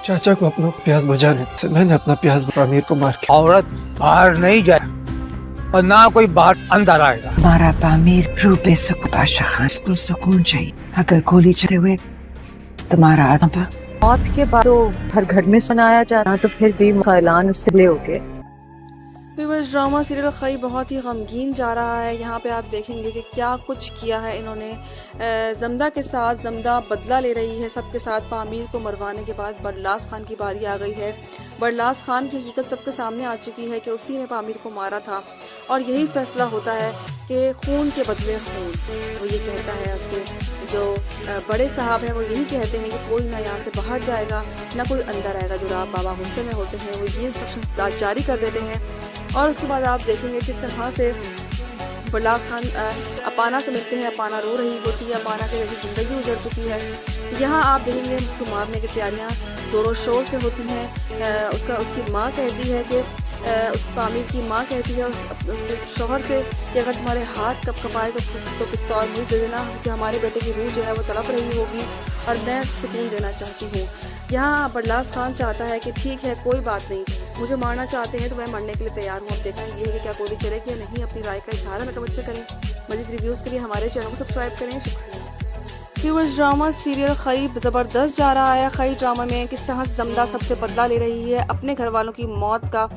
चाचा को अपना प्यास बुझाने से मैंने अपना प्यास आमिर को मार के। औरत बाहर नहीं जाए और ना कोई बाहर अंदर आएगा। हमारा पामीर रूपे बादशाह खान को सुकून चाहिए। अगर गोली चले हुए तुम्हारा आत्मा मौत के बाद तो हर घर में सुनाया जाता, तो फिर भी ऐलान उससे ले हो गए। व्यूअर्स, ड्रामा सीरियल खई बहुत ही गमगीन जा रहा है। यहाँ पे आप देखेंगे कि क्या कुछ किया है इन्होंने। जमदा के साथ जमदा बदला ले रही है सबके साथ। पामीर को मरवाने के बाद बरलास खान की बारी आ गई है। बरलास खान की हकीकत सबके सामने आ चुकी है कि उसी ने पामीर को मारा था और यही फैसला होता है कि खून के बदले खून। वो ये कहता है, उसके जो बड़े साहब हैं वो यही कहते हैं कि कोई ना यहाँ से बाहर जाएगा ना कोई अंदर आएगा। जो राब बाबा गुस्से में होते हैं वो ये इंस्ट्रक्शंस जारी कर देते हैं। और उसके बाद आप देखेंगे किस तरह से बरलास खान अपाना से मिलते हैं। अपाना रो रही होती है, अपाना की जैसी जिंदगी गुजर चुकी है। यहाँ आप देखेंगे उसको मारने की तैयारियां जोरों शोर से होती हैं। उसकी माँ कहती है कि उस पामीर की माँ कहती है शोहर से कि अगर तुम्हारे हाथ कपाए तो पिस्तौल मुझे दे देना, कि हमारे बेटे की रूह जो है वो तड़प रही होगी और मैं सुकून देना चाहती हूँ। यहाँ बरलास खान चाहता है कि ठीक है कोई बात नहीं, मुझे मारना चाहते हैं तो मैं मरने के लिए तैयार हूँ। अब देखना ये है कि क्या गोली चलेगी या नहीं। अपनी राय का इजहार हमें कमेंट में करें। मज़ीद रिव्यूज़ के लिए हमारे चैनल को सब्सक्राइब करें। शुक्रिया। व्यूअर्स, ड्रामा सीरियल खई ज़बरदस्त जा रहा है। खई ड्रामा में किस तरह से जमदा सबसे बदला ले रही है, अपने घर वालों की मौत का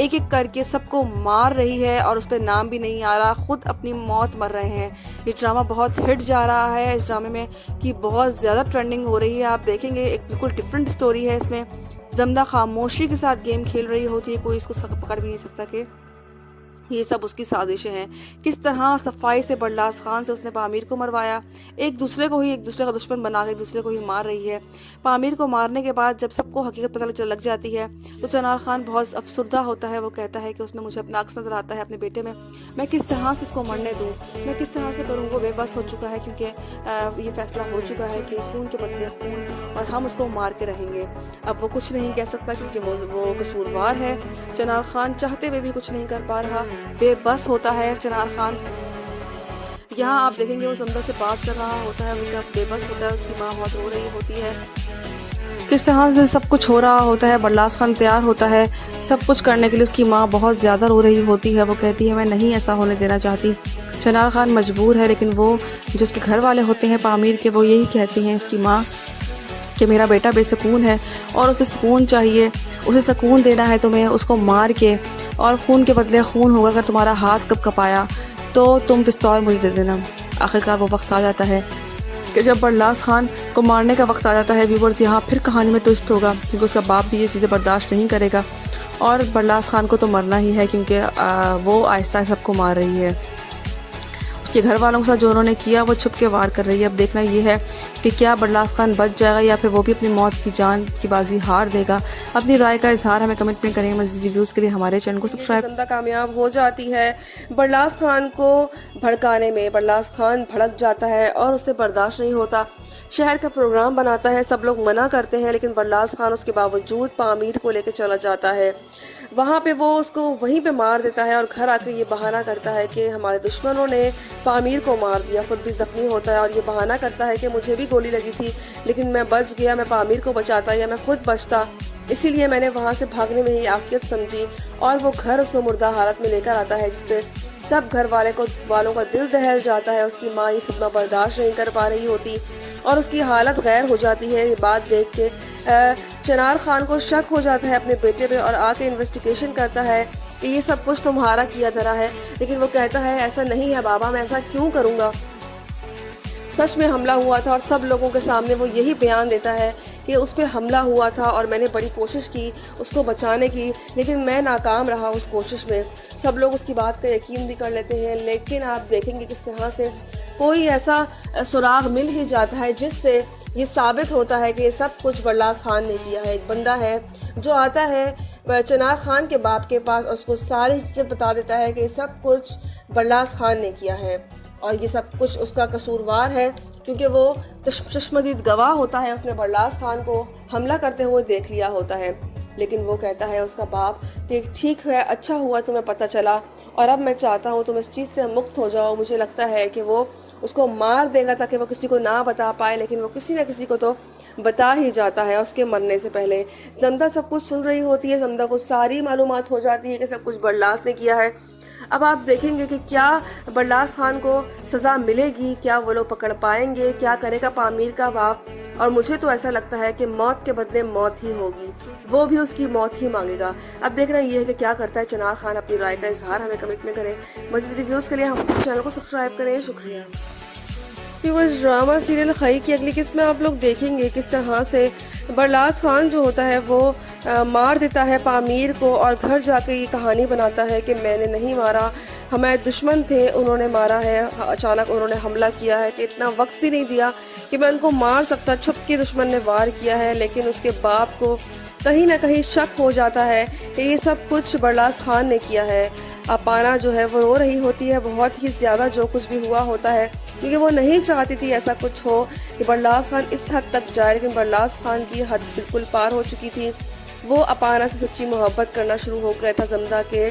एक एक करके सबको मार रही है और उस पर नाम भी नहीं आ रहा, खुद अपनी मौत मर रहे हैं। ये ड्रामा बहुत हिट जा रहा है। इस ड्रामे में की बहुत ज़्यादा ट्रेंडिंग हो रही है। आप देखेंगे एक बिल्कुल डिफरेंट स्टोरी है इसमें। जमदा खामोशी के साथ गेम खेल रही होती है, कोई इसको पकड़ भी नहीं सकता कि ये सब उसकी साजिशें हैं। किस तरह सफाई से बरलास खान से उसने पामीर को मरवाया। एक दूसरे का दुश्मन बना के एक दूसरे को ही मार रही है। पामीर को मारने के बाद जब सबको हकीकत पता लग जाती है तो चनार खान बहुत अफसुर्दा होता है। वो कहता है कि उसमें मुझे अपना अक्स नजर आता है अपने बेटे में। मैं किस तरह से उसको मरने दूँ, मैं किस तरह से करूँ। वो बेबस हो चुका है क्योंकि ये फैसला हो चुका है कि खून के बदले खून और हम उसको मार के रहेंगे। अब वो कुछ नहीं कह सकता क्योंकि वो कसूरवार है। चनार खान चाहते हुए भी कुछ नहीं कर पा रहा, बेबस होता है चनार खान। यहाँ आप देखेंगे वो जमदा से बात कर रहा होता है, वो जब बेबस होता है। उसकी माँ बहुत रो रही होती है। किस तरह से सब कुछ हो रहा होता है। बरलास खान तैयार होता है सब कुछ करने के लिए। उसकी माँ बहुत ज़्यादा रो रही होती है। वो कहती है मैं नहीं ऐसा होने देना चाहती। चनार खान मजबूर है, लेकिन वो जो उसके घर वाले होते हैं पामीर के, वो यही कहती हैं उसकी माँ कि मेरा बेटा बेसुकून है और उसे सुकून चाहिए, उसे सुकून देना है तुम्हें, उसको मार के और खून के बदले खून होगा। अगर तुम्हारा हाथ कपाया तो तुम पिस्तौल मुझे दे देना। आखिरकार वो वक्त आ जाता है कि जब बरलास खान को मारने का वक्त आ जाता है। व्यूअर्स, यहाँ फिर कहानी में ट्विस्ट होगा क्योंकि उसका बाप भी ये चीज़ें बर्दाश्त नहीं करेगा और बरलास खान को तो मरना ही है क्योंकि वो आहिस्ता सबको मार रही है। उसके घर वालों के साथ जो उन्होंने किया वो छुप के वार कर रही है। अब देखना ये है कि क्या बरलास खान बच जाएगा या फिर वो भी अपनी मौत की जान की बाजी हार देगा। अपनी राय का इजहार हमें कमेंट में करें। मज़ीद रिव्यूज़ के लिए हमारे चैनल को सब्सक्राइब। जमदा कामयाब हो जाती है बरलास खान को भड़काने में। बरलास खान भड़क जाता है और उसे बर्दाश्त नहीं होता। शहर का प्रोग्राम बनाता है, सब लोग मना करते हैं, लेकिन बरलास खान उसके बावजूद पामीर को लेकर चला जाता है। वहाँ पे वो उसको वहीं पे मार देता है और घर आकर ये बहाना करता है कि हमारे दुश्मनों ने पामीर को मार दिया। खुद भी जख्मी होता है और ये बहाना करता है कि मुझे भी गोली लगी थी लेकिन मैं बच गया, मैं पामीर को बचाता या मैं खुद बचता, इसीलिए मैंने वहाँ से भागने में ही आफियत समझी। और वो घर उसको मुर्दा हालत में लेकर आता है जिसपे सब घर वालों का दिल दहल जाता है। उसकी माँ ये सदमा बर्दाश्त नहीं कर पा रही होती और उसकी हालत गैर हो जाती है। ये बात देख के चनार खान को शक हो जाता है अपने बेटे पे और आके इन्वेस्टिगेशन करता है कि ये सब कुछ तुम्हारा किया धरा है। लेकिन वो कहता है ऐसा नहीं है बाबा, मैं ऐसा क्यों करूँगा, सच में हमला हुआ था। और सब लोगों के सामने वो यही बयान देता है कि उस पर हमला हुआ था और मैंने बड़ी कोशिश की उसको बचाने की, लेकिन मैं नाकाम रहा उस कोशिश में। सब लोग उसकी बात का यकीन भी कर लेते हैं, लेकिन आप देखेंगे किस तरह से कोई ऐसा सुराग मिल ही जाता है जिससे ये साबित होता है कि ये सब कुछ बरलास खान ने किया है। एक बंदा है जो आता है चनार खान के बाप के पास और उसको सारी हकीकत बता देता है कि ये सब कुछ बरलास खान ने किया है और ये सब कुछ उसका कसूरवार है क्योंकि वो चश्मदीद गवाह होता है। उसने बरलास खान को हमला करते हुए देख लिया होता है। लेकिन वो कहता है उसका बाप कि ठीक है, अच्छा हुआ तुम्हें पता चला और अब मैं चाहता हूँ तुम इस चीज़ से मुक्त हो जाओ। मुझे लगता है कि वो उसको मार देगा ताकि वो किसी को ना बता पाए, लेकिन वो किसी न किसी को तो बता ही जाता है उसके मरने से पहले। जमदा सब कुछ सुन रही होती है, जमदा को सारी मालूमात हो जाती है कि सब कुछ बरलास ने किया है। अब आप देखेंगे कि क्या बरलास खान को सज़ा मिलेगी, क्या वो लोग पकड़ पाएंगे, क्या करेगा पामीर का बाप। और मुझे तो ऐसा लगता है कि मौत के बदले मौत ही होगी, वो भी उसकी मौत ही मांगेगा। अब देखना ये है कि क्या करता है चिनार खान। अपनी राय का इजहार हमें कमेंट में करें। मज़ीद रिव्यूज़ के लिए हम चैनल को सब्सक्राइब करें। शुक्रिया। व्यूअर्स, ड्रामा सीरियल खई की अगली किस्त में आप लोग देखेंगे किस तरह से बरलास खान जो होता है वो मार देता है पामीर को और घर जाके ये कहानी बनाता है कि मैंने नहीं मारा, हमारे दुश्मन थे उन्होंने मारा है, अचानक उन्होंने हमला किया है, कि इतना वक्त भी नहीं दिया कि मैं उनको मार सकता, छुप के दुश्मन ने वार किया है। लेकिन उसके बाप को कहीं ना कहीं शक हो जाता है कि ये सब कुछ बरलास खान ने किया है। अपाना जो है वो रो रही होती है बहुत ही ज्यादा जो कुछ भी हुआ होता है, क्योंकि वो नहीं चाहती थी ऐसा कुछ हो कि बरलास खान इस हद तक जाए। लेकिन बरलास खान की हद बिल्कुल पार हो चुकी थी। वो अपाना से सच्ची मोहब्बत करना शुरू हो गया था। जमदा के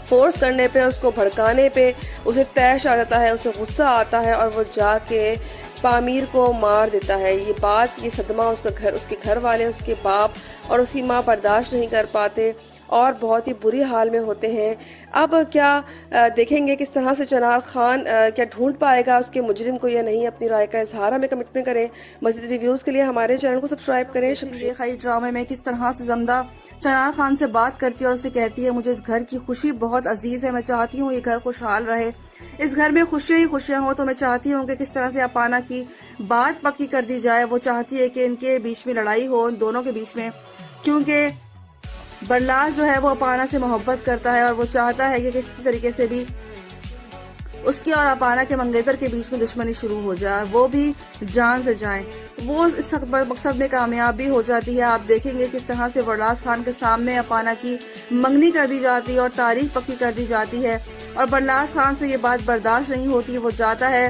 फोर्स करने पे, उसको भड़काने पे उसे तैश आ जाता है, उसे गुस्सा आता है और वो जाके पामीर को मार देता है। ये बात, ये सदमा उसके घर वाले, उसके बाप और उसकी माँ बर्दाश्त नहीं कर पाते और बहुत ही बुरी हाल में होते हैं। अब क्या देखेंगे किस तरह से चिनार खान क्या ढूंढ पाएगा उसके मुजरिम को या नहीं। अपनी राय का इजहार हमें कमेंट में करें। मज़ीद रिव्यूज़ के लिए हमारे चैनल को सब्सक्राइब करें। शुक्रिया। खई ड्रामे में किस तरह से जमदा चिनार खान से बात करती है और उसे कहती है मुझे इस घर की खुशी बहुत अजीज है, मैं चाहती हूँ ये घर खुशहाल रहे, इस घर में खुशियाँ ही खुशियाँ हो। तो मैं चाहती हूँ कि किस तरह से अपाना की बात पक्की कर दी जाए। वो चाहती है कि इनके बीच में लड़ाई हो, इन दोनों के बीच में, क्योंकि बरलास जो है वो अपाना से मोहब्बत करता है और वो चाहता है कि किसी तरीके से भी उसके और अपाना के मंगेतर के बीच में दुश्मनी शुरू हो जाए, वो भी जान से जाए। वो इस मकसद में कामयाब भी हो जाती है। आप देखेंगे किस तरह से बरलास खान के सामने अपाना की मंगनी कर दी जाती है और तारीख पक्की कर दी जाती है और बरलास खान से ये बात बर्दाश्त नहीं होती। वो जाता है,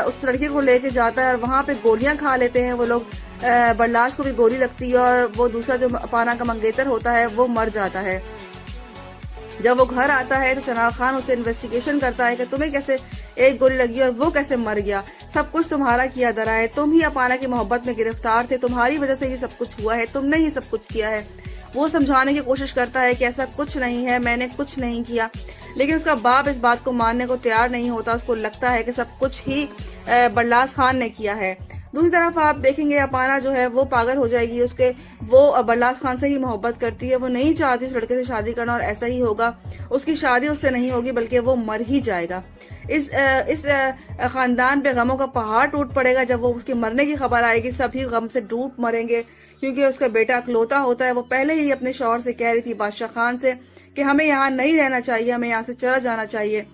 उस लड़के को लेके जाता है और वहाँ पे गोलियां खा लेते हैं वो लोग। बरलास को भी गोली लगती है और वो दूसरा जो अपाना का मंगेतर होता है वो मर जाता है। जब वो घर आता है तो चिनार खान उसे इन्वेस्टिगेशन करता है कि तुम्हें कैसे एक गोली लगी और वो कैसे मर गया, सब कुछ तुम्हारा किया धरा है, तुम ही अपाना की मोहब्बत में गिरफ्तार थे, तुम्हारी वजह से ये सब कुछ हुआ है, तुमने ही सब कुछ किया है। वो समझाने की कोशिश करता है कि ऐसा कुछ नहीं है, मैंने कुछ नहीं किया, लेकिन उसका बाप इस बात को मानने को तैयार नहीं होता। उसको लगता है कि सब कुछ ही बरलास खान ने किया है। दूसरी तरफ आप देखेंगे अपाना जो है वो पागल हो जाएगी, वो बरलास खान से ही मोहब्बत करती है, वो नहीं चाहती उस लड़के से शादी करना और ऐसा ही होगा, उसकी शादी उससे नहीं होगी बल्कि वो मर ही जाएगा। इस खानदान पे गमों का पहाड़ टूट पड़ेगा जब वो उसके मरने की खबर आएगी। सभी गम से डूब मरेंगे क्योंकि उसका बेटा अकलौता होता है। वो पहले ही अपने शौहर से कह रही थी बादशाह खान से कि हमें यहाँ नहीं रहना चाहिए, हमें यहाँ से चला जाना चाहिए,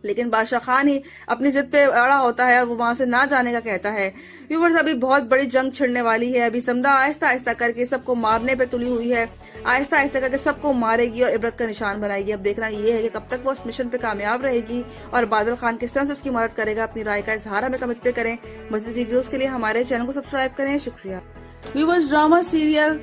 लेकिन बादशाह खान ही अपनी जिद पे अड़ा होता है और वो वहां से ना जाने का कहता है। व्यूअर्स, अभी बहुत बड़ी जंग छिड़ने वाली है। अभी समदा आहिस्ता आहिस्ता करके सबको मारने पे तुली हुई है, आहिस्ता आहिस्ता करके सबको मारेगी और इबरत का निशान बनाएगी। अब देखना ये है कि कब तक वो इस मिशन पे कामयाब रहेगी और बादल खान किस तरह से उसकी मदद करेगा। अपनी राय का इजहार हमें कमेंट पे करें। मज़ीद वीडियोस के लिए हमारे चैनल को सब्सक्राइब करें। शुक्रिया। व्यूअर्स, ड्रामा सीरियल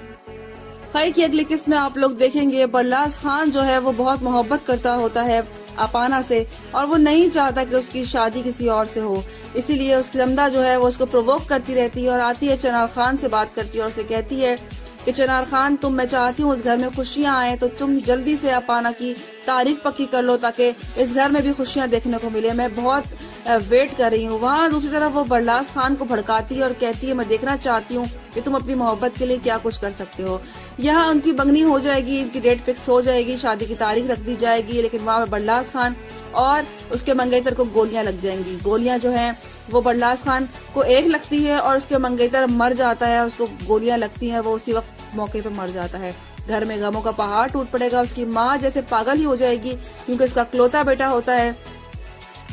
खई की अगली किस्त में आप लोग देखेंगे बरलास खान जो है वो बहुत मोहब्बत करता होता है अपाना से और वो नहीं चाहता कि उसकी शादी किसी और से हो, इसीलिए उसकी जमदा जो है वो उसको प्रोवोक करती रहती है और आती है चिनार खान से बात करती है और उसे कहती है कि चिनार खान, मैं चाहती हूँ इस घर में खुशियाँ आए, तो तुम जल्दी से अपाना की तारीख पक्की कर लो ताकि इस घर में भी खुशियाँ देखने को मिले, मैं बहुत वेट कर रही हूँ। वहाँ दूसरी तरफ वो बरलास खान को भड़काती है और कहती है मैं देखना चाहती हूँ कि तुम अपनी मोहब्बत के लिए क्या कुछ कर सकते हो। यहाँ उनकी बंगनी हो जाएगी, इनकी डेट फिक्स हो जाएगी, शादी की तारीख रख दी जाएगी, लेकिन वहाँ बरलास खान और उसके मंगेतर को गोलियां लग जाएंगी। गोलियां जो हैं वो बरलास खान को एक लगती है और उसके मंगेतर मर जाता है, उसको गोलियां लगती हैं, वो उसी वक्त मौके पे मर जाता है। घर में गमों का पहाड़ टूट पड़ेगा। उसकी माँ जैसे पागल ही हो जाएगी क्योंकि उसका इकलौता बेटा होता है।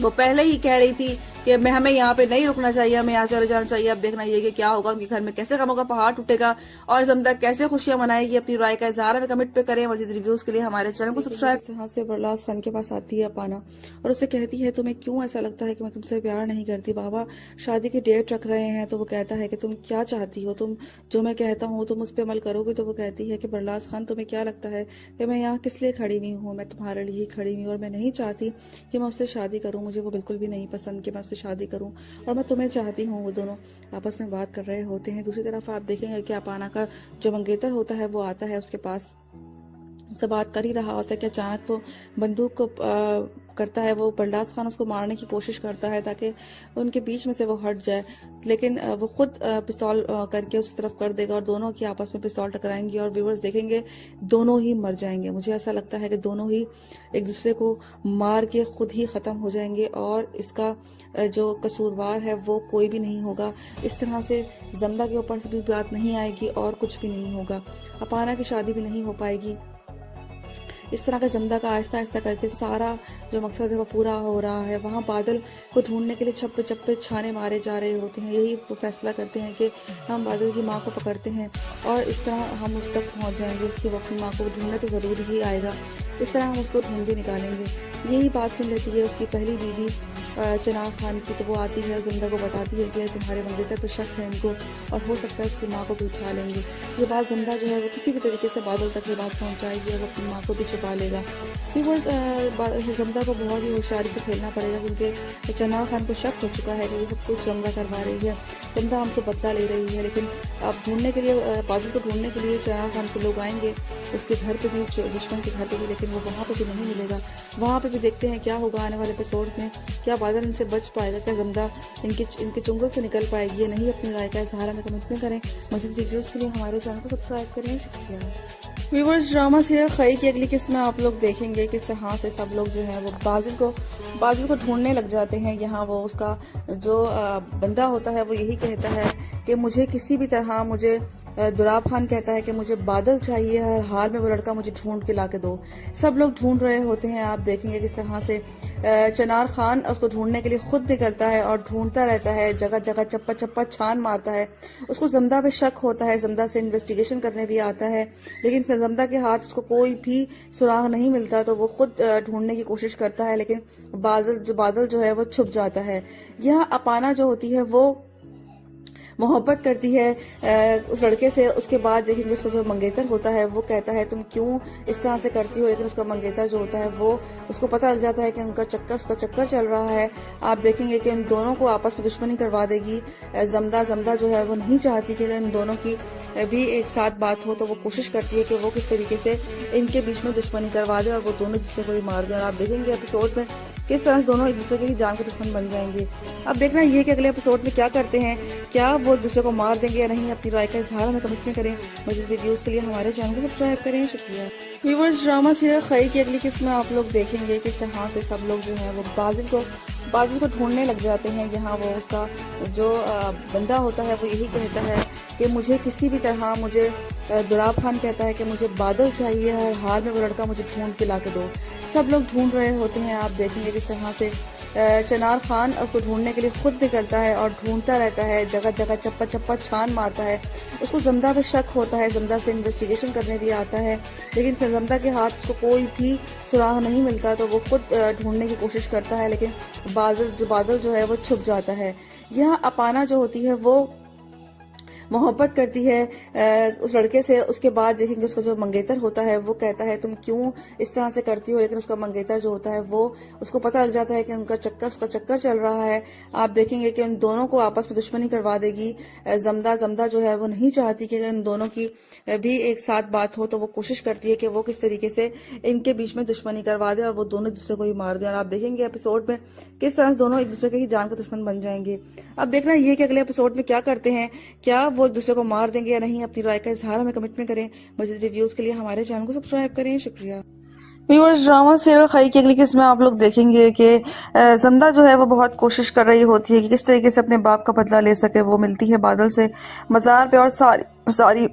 वो पहले ही कह रही थी कि मैं हमें यहाँ पे नहीं रुकना चाहिए, हमें यहाँ चले जाना चाहिए। अब देखना ये कि क्या होगा, उनके घर में कैसे गमों का पहाड़ टूटेगा और ज़मदा कैसे खुशियां मनाएगी। अपनी राय का इजहार हमें कमेंट पे करें। मज़ीद रिव्यूज के लिए हमारे चैनल को सब्सक्राइब। इस तरह से बरलास खान के पास आती है अपाना और उससे कहती है तुम्हें क्यों ऐसा लगता है कि मैं तुमसे प्यार नहीं करती? बाबा शादी की डेट रख रहे हैं तो वो कहता है कि तुम क्या चाहती हो, तुम जो मैं कहता हूँ तुम उस पर अमल करोगे? तो वो कहती है कि बरलास खान तुम्हें क्या लगता है कि मैं यहाँ किस लिए खड़ी हुई हूँ? मैं तुम्हारे लिए ही खड़ी हुई हूँ और मैं नहीं चाहती कि मैं उससे शादी करूँ। मुझे वो बिल्कुल भी नहीं पसंद कि मैं उससे शादी करूँ और मैं तुम्हें चाहती हूँ। वो दोनों आपस में बात कर रहे होते हैं। दूसरी तरफ आप देखेंगे कि अपाना का जो मंगेतर होता है वो आता है उसके पास, से बात कर ही रहा होता है कि अचानक वो बंदूक को करता है। वो बरलास खान उसको मारने की कोशिश करता है ताकि उनके बीच में से वो हट जाए, लेकिन वो खुद पिस्तौल करके उसकी तरफ कर देगा और दोनों की आपस में पिस्तौल टकराएंगी और व्यूअर्स देखेंगे दोनों ही मर जाएंगे। मुझे ऐसा लगता है कि दोनों ही एक दूसरे को मार के खुद ही ख़त्म हो जाएंगे और इसका जो कसूरवार है वो कोई भी नहीं होगा। इस तरह से ज़मदा के ऊपर से भी बात नहीं आएगी और कुछ भी नहीं होगा। अपाना की शादी भी नहीं हो पाएगी। इस तरह का ज़मदा का आहिस्ता आहिस्ता करके सारा जो मकसद है वो पूरा हो रहा है। वहाँ बादल को ढूंढने के लिए चप्पे चप्पे छाने मारे जा रहे होते हैं। यही वो फैसला करते हैं कि हम बादल की माँ को पकड़ते हैं और इस तरह हम उस तक पहुँच जाएंगे। उसकी वक्त माँ को ढूंढने तो ज़रूर ही आएगा, इस तरह हम उसको ढूंढ भी निकालेंगे। यही बात सुन लेती है उसकी पहली बीवी चनार खान की, तो वो आती है ज़मदा को बताती है कि तुम्हारे मंगेतर पर शक है इनको और हो सकता है उसकी माँ को भी उठा लेंगे। ये बात ज़मदा जो है वो किसी भी तरीके से बादल तक ये बात पहुँचाएगी और वो अपनी माँ को भी छुपा लेगा। फिर वो ज़मदा को बहुत ही होशियारी से खेलना पड़ेगा क्योंकि चनार खान को शक हो चुका है कि वो सब कुछ ज़मदा करवा रही है, ज़मदा हमसे बदला ले रही है। लेकिन अब ढूंढने के लिए बादल को ढूंढने के लिए चनार खान के लोग आएंगे उसके घर पे भी, दुश्मन के घर पे भी, लेकिन वो वहाँ पे भी नहीं मिलेगा। वहाँ पे भी देखते हैं क्या होगा आने वाले एपिसोड में। क्या बादल इनसे बच पाएगा? क्या ज़मदा इनके चुंगल से निकल पाएगी या नहीं? अपनी राय का इजहार हमें कमेंट में करें। मज़ीद वीडियोस के लिए हमारे चैनल को सब्सक्राइब करें। शुक्रिया। व्यूअर्स, ड्रामा सीरियल खई की अगली किस्म में आप लोग देखेंगे कि यहाँ से सब लोग जो है वो बाजिल को ढूंढने लग जाते हैं। यहाँ वो उसका जो बंदा होता है वो यही कहता है कि मुझे किसी भी तरह, मुझे दुराब खान कहता है कि मुझे बादल चाहिए, हर हाल में वो लड़का मुझे ढूंढ के ला के दो। सब लोग ढूंढ रहे होते हैं। आप देखेंगे किस तरह से चनार खान उसको ढूंढने के लिए खुद निकलता है और ढूंढता रहता है, जगह जगह चप्पा चप्पा छान मारता है। उसको ज़मदा पे शक होता है, ज़मदा से इन्वेस्टिगेशन करने भी आता है, लेकिन ज़मदा के हाथ उसको कोई भी सुराग नहीं मिलता। तो वो खुद ढूंढने की कोशिश करता है, लेकिन बादल जो है वो छुप जाता है। यह अपाना जो होती है वो मोहब्बत करती है उस लड़के से। उसके बाद देखेंगे उसका जो मंगेतर होता है वो कहता है तुम क्यों इस तरह से करती हो, लेकिन उसका मंगेतर जो होता है वो उसको पता लग जाता है कि उसका चक्कर चल रहा है। आप देखेंगे कि इन दोनों को आपस में दुश्मनी करवा देगी ज़मदा जो है वो नहीं चाहती कि इन दोनों की भी एक साथ बात हो, तो वो कोशिश करती है कि वो किस तरीके से इनके बीच में दुश्मनी करवा दे और वो दोनों दूसरे को भी मार दें। और आप देखेंगे एपिसोड में किस तरह दोनों एक दूसरे के ही जान के दुश्मन बन जाएंगे। अब देखना ये कि अगले एपिसोड में क्या करते हैं, क्या वो एक दूसरे को मार देंगे या नहीं? अपनी राय का इजहार हमें कमेंट में करें। मज़ीद रिव्यूज के लिए हमारे चैनल को सब्सक्राइब करें। शुक्रिया। व्यूअर्स, ड्रामा सीरियल खई की अगली किस्म में आप लोग देखेंगे कि यहाँ से सब लोग जो है वो बाजिल को ढूंढने लग जाते हैं। यहाँ वो उसका जो बंदा होता है वो यही कहता है कि मुझे किसी भी तरह, मुझे दुराब खान कहता है कि मुझे बादल चाहिए, हर हाल में वो लड़का मुझे ढूंढ के ला के दो। सब लोग ढूंढ रहे होते हैं। आप देखेंगे किस तरह से चनार खान उसको ढूंढने के लिए खुद निकलता है और ढूंढता रहता है, जगह जगह चप्पा चप्पा छान मारता है। उसको ज़मदा पे शक होता है, ज़मदा से इन्वेस्टिगेशन करने भी आता है, लेकिन ज़मदा के हाथ उसको कोई भी सुराग नहीं मिलता। तो वो खुद ढूंढने की कोशिश करता है, लेकिन बादल जो है वो छुप जाता है। यह अपाना जो होती है वो मोहब्बत करती है उस लड़के से। उसके बाद देखेंगे उसका जो मंगेतर होता है वो कहता है तुम क्यों इस तरह से करती हो, लेकिन उसका मंगेतर जो होता है वो उसको पता लग जाता है कि उसका चक्कर चल रहा है। आप देखेंगे कि इन दोनों को आपस में दुश्मनी करवा देगी ज़मदा जो है वो नहीं चाहती कि इन दोनों की भी एक साथ बात हो, तो वो कोशिश करती है कि वो किस तरीके से इनके बीच में दुश्मनी करवा दे और वो दोनों दूसरे को ही मार दे। और आप देखेंगे एपिसोड में किस तरह से दोनों एक दूसरे के ही जान के दुश्मन बन जाएंगे। अब देखना ये कि अगले एपिसोड में क्या करते हैं, क्या वो एक दूसरे को मार देंगे या नहीं? अपनी राय का इजहार हमें कमेंट में करें। मज़ीद रिव्यूज के लिए हमारे चैनल को सब्सक्राइब करें। शुक्रिया। व्यूअर्स, ड्रामा सीरियल खई की अगली किस्म में आप लोग देखेंगे कि ज़मदा जो है वो बहुत कोशिश कर रही होती है कि किस तरीके से अपने बाप का बदला ले सके। वो मिलती है बादल से मज़ार पे और सारी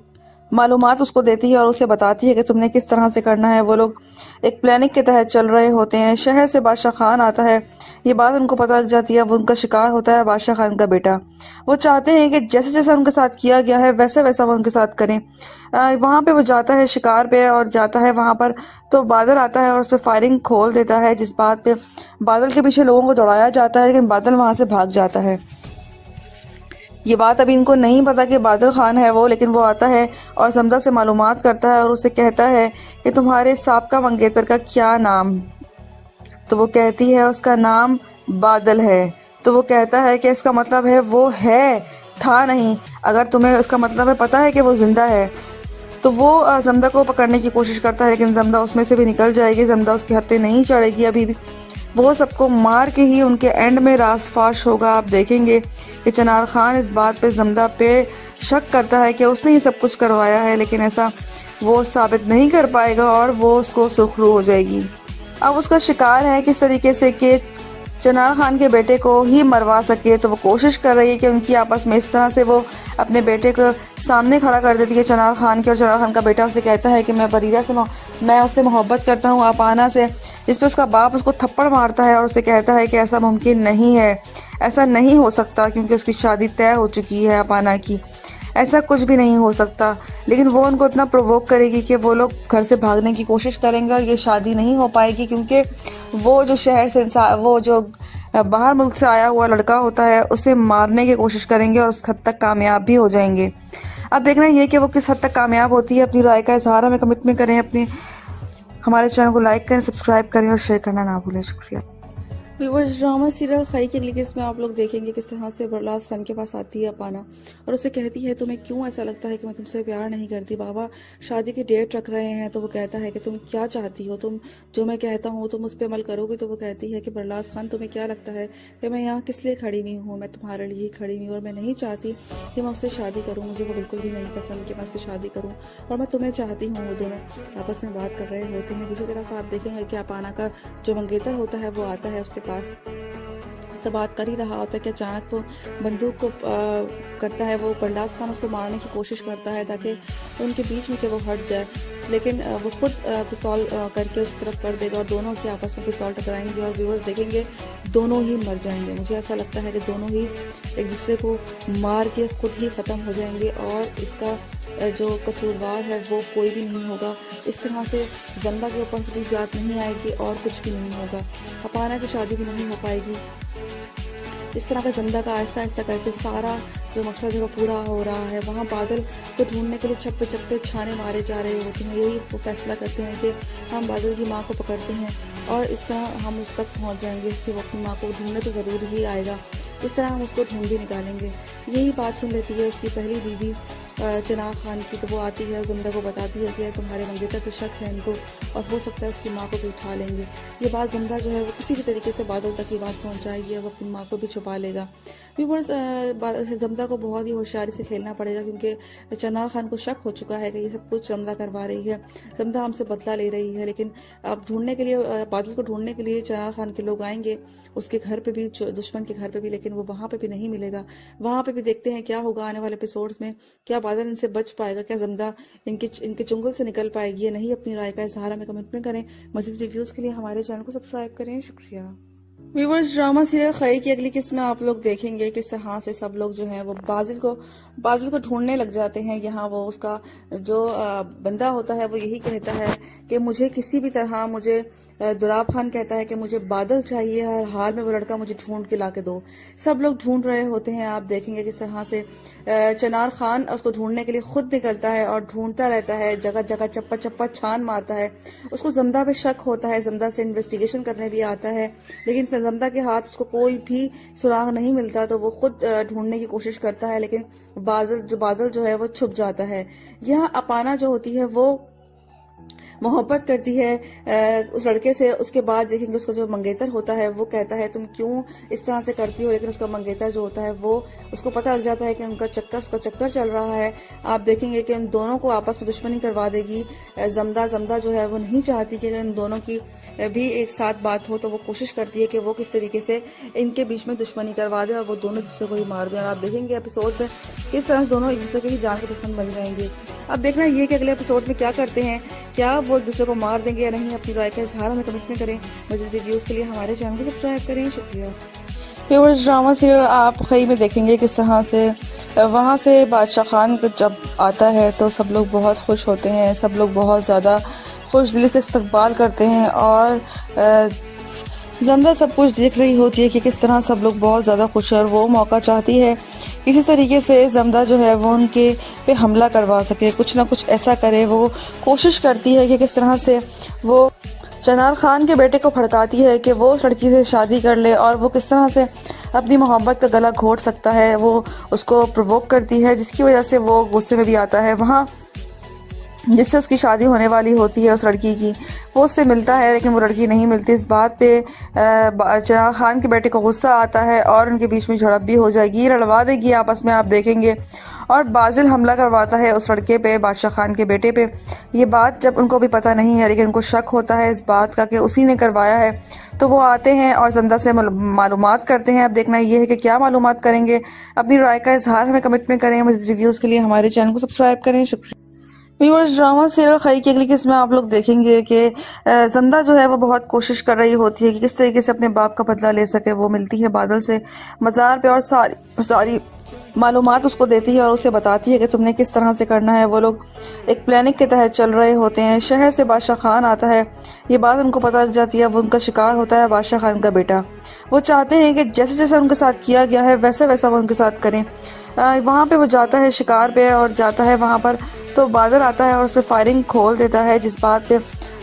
मालूमात उसको देती है और उसे बताती है कि तुमने किस तरह से करना है। वो लोग एक प्लानिंग के तहत चल रहे होते हैं। शहर से बादशाह खान आता है, ये बात उनको पता लग जाती है। वो उनका शिकार होता है बादशाह खान का बेटा। वो चाहते हैं कि जैसे जैसा उनके साथ किया गया है वैसा वैसा वो उनके साथ करें। वहाँ पे वो जाता है शिकार पे और जाता है वहाँ पर, तो बादल आता है और उस पर फायरिंग खोल देता है, जिस बात पे बादल के पीछे लोगों को दौड़ाया जाता है, लेकिन बादल वहाँ से भाग जाता है। ये बात अभी इनको नहीं पता कि बादल खान है वो, लेकिन वो आता है और समदा से मालूमात करता है और उसे कहता है कि तुम्हारे साबका मंगेतर का क्या नाम। तो वो कहती है उसका नाम बादल है। तो वो कहता है कि इसका मतलब है वो है, था नहीं। अगर तुम्हें उसका मतलब है पता है कि वो जिंदा है। तो वो जमदा को पकड़ने की कोशिश करता है, लेकिन जमदा उसमें से भी निकल जाएगी। जमदा उसके हत्थे नहीं चढ़ेगी अभी भी। वो सबको मार के ही उनके एंड में राज फाश होगा। आप देखेंगे कि चनार खान इस बात पे जमदा पे शक करता है कि उसने ही सब कुछ करवाया है, लेकिन ऐसा वो साबित नहीं कर पाएगा और वो उसको सुरखरू हो जाएगी। अब उसका शिकार है किस तरीके से कि चनार खान के बेटे को ही मरवा सके। तो वो कोशिश कर रही है कि उनकी आपस में इस तरह से वो अपने बेटे को सामने खड़ा कर देती है चनार खान के। और चनार खान का बेटा उसे कहता है कि मैं बरीरा से मैं उससे मोहब्बत करता हूँ अपाना से, जिस पे उसका बाप उसको थप्पड़ मारता है और उसे कहता है कि ऐसा मुमकिन नहीं है, ऐसा नहीं हो सकता, क्योंकि उसकी शादी तय हो चुकी है अपाना की, ऐसा कुछ भी नहीं हो सकता। लेकिन वो उनको इतना प्रोवोक करेगी कि वो लोग घर से भागने की कोशिश करेंगे। ये शादी नहीं हो पाएगी क्योंकि वो जो शहर से वो जो बाहर मुल्क से आया हुआ लड़का होता है उसे मारने की कोशिश करेंगे और उस हद तक कामयाब भी हो जाएंगे। अब देखना ये कि वो किस हद तक कामयाब होती है। अपनी राय का इजहार हमें कमिटमेंट करें, अपने हमारे चैनल को लाइक करें, सब्सक्राइब करें और शेयर करना ना भूलें। शुक्रिया। व्यूअर्स, ड्रामा सीरियल खाई के लिए इसमें आप लोग देखेंगे किस तरह से बरलास खान के पास आती है अपाना और उसे कहती है तुम्हें क्यों ऐसा लगता है कि मैं तुमसे प्यार नहीं करती, बाबा शादी की डेट रख रहे हैं। तो वो कहता है कि तुम क्या चाहती हो, तुम जो मैं कहता हूँ तुम उस पर अमल करोगे। तो वो कहती है कि बरलास खान तुम्हें क्या लगता है कि मैं यहाँ किस लिए खड़ी हुई हूँ, मैं तुम्हारे लिए ही खड़ी हुई और मैं नहीं चाहती कि मैं उससे शादी करूँ। मुझे वो बिल्कुल भी नहीं पसंद कि मैं उससे शादी करूँ और मैं तुम्हें चाहती हूँ। वो दोनों आपस में बात कर रहे होते हैं। दूसरी तरफ आप देखेंगे कि अपाना का जो मंगेतर होता है वो आता है उसके पास से बात कर ही रहा होता है कि अचानक वो बंदूक को करता है। वो बरलास खान उसको मारने की कोशिश करता है ताकि उनके बीच में से वो हट जाए, लेकिन वो खुद पिस्तौल करके उस तरफ कर देगा और दोनों की आपस में पिस्तौल टकराएंगे और व्यूअर्स देखेंगे दोनों ही मर जाएंगे। मुझे ऐसा लगता है कि दोनों ही एक दूसरे को मार के खुद ही ख़त्म हो जाएंगे और इसका जो कसूरवार है वो कोई भी नहीं होगा। इस तरह से जमदा के ऊपर से कोई बात नहीं आएगी और कुछ भी नहीं होगा। अपाना की शादी भी नहीं हो पाएगी। इस तरह का जमदा का आहिस्ता आहिस्ता करके सारा जो मकसद है वो पूरा हो रहा है। वहाँ बादल को ढूंढने के लिए छप्पे छप्पे छाने मारे जा रहे होते हैं। यही वो फैसला करते हैं कि हम बादल की माँ को पकड़ते हैं और इस तरह हम उस तक पहुँच जाएंगे। इससे वो अपनी माँ को ढूंढने तो ज़रूर ही आएगा, इस तरह हम उसको ढूंढ भी निकालेंगे। यही बात सुन लेती है उसकी पहली बीवी चनार खान की। तो वो आती है जमदा को बताती है कि तुम्हारे मंगेतर पे शक है इनको और हो सकता है उसकी माँ को भी उठा लेंगे। ये बात जमदा जो है वो किसी भी तरीके से बादल तक ये बात पहुंचाएगी और वो अपनी माँ को भी छुपा लेगा। व्यूअर्स, जमदा को बहुत ही होशियारी से खेलना पड़ेगा क्योंकि चनार खान को शक हो चुका है कि ये सब कुछ जमदा करवा रही है, जमदा हमसे बदला ले रही है। लेकिन अब ढूंढने के लिए बादल को ढूंढने के लिए चनार खान के लोग आएंगे उसके घर पे भी, दुश्मन के घर पे भी, लेकिन वो वहां पे भी नहीं मिलेगा। वहां पे भी देखते हैं क्या होगा आने वाले एपिसोड्स में। क्या बादल इनसे बच पाएगा, क्या जमदा इनके चुंगल से निकल पाएगी या नहीं। अपनी राय का इजहार हमें कमेंट में करें। मज़ीद रिव्यूज के लिए हमारे चैनल को सब्सक्राइब करें। शुक्रिया। व्यूअर्स, ड्रामा सीरियल खई की अगली किस्त में आप लोग देखेंगे किस तरह से सब लोग जो हैं वो बादल को ढूंढने लग जाते हैं। यहाँ वो उसका जो बंदा होता है वो यही कहता है कि मुझे किसी भी तरह, मुझे दुलाब खान कहता है कि मुझे बादल चाहिए, हर हाल में वो लड़का मुझे ढूंढ के ला के दो। सब लोग ढूंढ रहे होते हैं। आप देखेंगे किस तरह से चनार खान उसको ढूंढने के लिए खुद निकलता है और ढूंढता रहता है, जगह जगह चप्पा चप्पा छान मारता है। उसको जमदा पे शक होता है, जमदा से इन्वेस्टिगेशन करने भी आता है, लेकिन जमदा के हाथ उसको कोई भी सुराग नहीं मिलता। तो वो खुद ढूंढने की कोशिश करता है, लेकिन बादल जो है वो छुप जाता है। यहाँ अपाना जो होती है वो मोहब्बत करती है उस लड़के से। उसके बाद देखेंगे उसका जो मंगेतर होता है वो कहता है तुम क्यों इस तरह से करती हो, लेकिन उसका मंगेतर जो होता है वो उसको पता लग जाता है कि उसका चक्कर चल रहा है। आप देखेंगे कि इन दोनों को आपस में दुश्मनी करवा देगी जमदा जो है वो नहीं चाहती कि इन दोनों की भी एक साथ बात हो। तो वो कोशिश करती है कि वो किस तरीके से इनके बीच में दुश्मनी करवा दे और वो दोनों दूसरे को ही मार दें। और आप देखेंगे एपिसोड में किस तरह दोनों एक दूसरे के ही जान के दुश्मन बन जाएंगे। अब देखना ये कि अगले एपिसोड में क्या करते हैं, क्या वो एक दूसरे को मार देंगे या नहीं। अपनी राय का इजहार हमें कमेंट में करें। मज़ीद रिव्यूज़ के लिए हमारे चैनल को सब्सक्राइब करें। शुक्रिया। व्यूअर्स, ड्रामा सीरियल आप कई में देखेंगे किस तरह से वहाँ से बादशाह खान जब आता है तो सब लोग बहुत खुश होते हैं, सब लोग बहुत ज़्यादा खुश दिली से इस्तकबाल करते हैं और जमदा सब कुछ देख रही होती है कि किस तरह सब लोग बहुत ज़्यादा खुश है और वो मौका चाहती है किसी तरीके से जमदा जो है वो उनके पे हमला करवा सके, कुछ ना कुछ ऐसा करे। वो कोशिश करती है कि किस तरह से वो चनार खान के बेटे को भड़काती है कि वो उस लड़की से शादी कर ले और वो किस तरह से अपनी मोहब्बत का गला घोट सकता है। वो उसको प्रोवोक करती है जिसकी वजह से वो गुस्से में भी आता है। वहाँ जिससे उसकी शादी होने वाली होती है उस लड़की की, वो उससे मिलता है लेकिन वो लड़की नहीं मिलती। इस बात पे चनार खान के बेटे को गुस्सा आता है और उनके बीच में झड़प भी हो जाएगी, लड़वा देगी आपस में, आप देखेंगे। और बाजिल हमला करवाता है उस लड़के पे, बादशाह खान के बेटे पे। ये बात जब उनको भी पता नहीं है लेकिन उनको शक होता है इस बात का कि उसी ने करवाया है, तो वो आते हैं और जमदा से मालूमात करते हैं। अब देखना ये है कि क्या मालूमात करेंगे। अपनी राय का इजहार हमें कमेंट में करें। मज़ीद रिव्यूज़ के लिए हमारे चैनल को सब्सक्राइब करें। शुक्रिया। व्यूअर्स, ड्रामा सीरियल खई की अगली किस्म में आप लोग देखेंगे कि जमदा जो है वो बहुत कोशिश कर रही होती है कि किस तरीके से अपने बाप का बदला ले सके। वो मिलती है बादल से मज़ार पे और सारी मालूमात उसको देती है और उसे बताती है कि तुमने किस तरह से करना है। वो लोग एक प्लानिंग के तहत चल रहे होते हैं। शहर से बादशाह खान आता है, ये बात उनको पता लग जाती है। वो उनका शिकार होता है बादशाह खान का बेटा। वो चाहते हैं कि जैसे जैसे उनके साथ किया गया है वैसे वैसा वो उनके साथ करें। वहाँ पे वो जाता है शिकार पे और जाता है वहाँ पर, तो बादल आता है और उस पर फायरिंग खोल देता है, जिस बात पे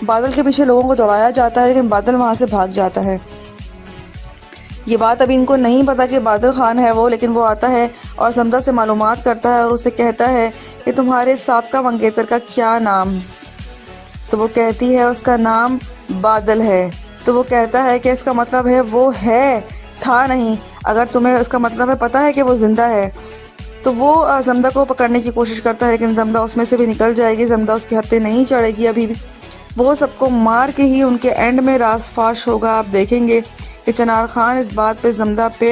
बादल के पीछे लोगों को दौड़ाया जाता है लेकिन बादल वहाँ से भाग जाता है। ये बात अभी इनको नहीं पता कि बादल खान है वो, लेकिन वो आता है और जमदा से मालूमात करता है और उसे कहता है कि तुम्हारे साबका मंगेतर का क्या नाम। तो वो कहती है उसका नाम बादल है। तो वो कहता है कि इसका मतलब है वो है, था नहीं। अगर तुम्हें उसका मतलब है पता है कि वो जिंदा है। तो वो जमदा को पकड़ने की कोशिश करता है लेकिन जमदा उसमें से भी निकल जाएगी। जमदा उसके हत्थे नहीं चढ़ेगी अभी भी। वो सबको मार के ही उनके एंड में राज फाश होगा। आप देखेंगे कि चनार खान इस बात पे जमदा पे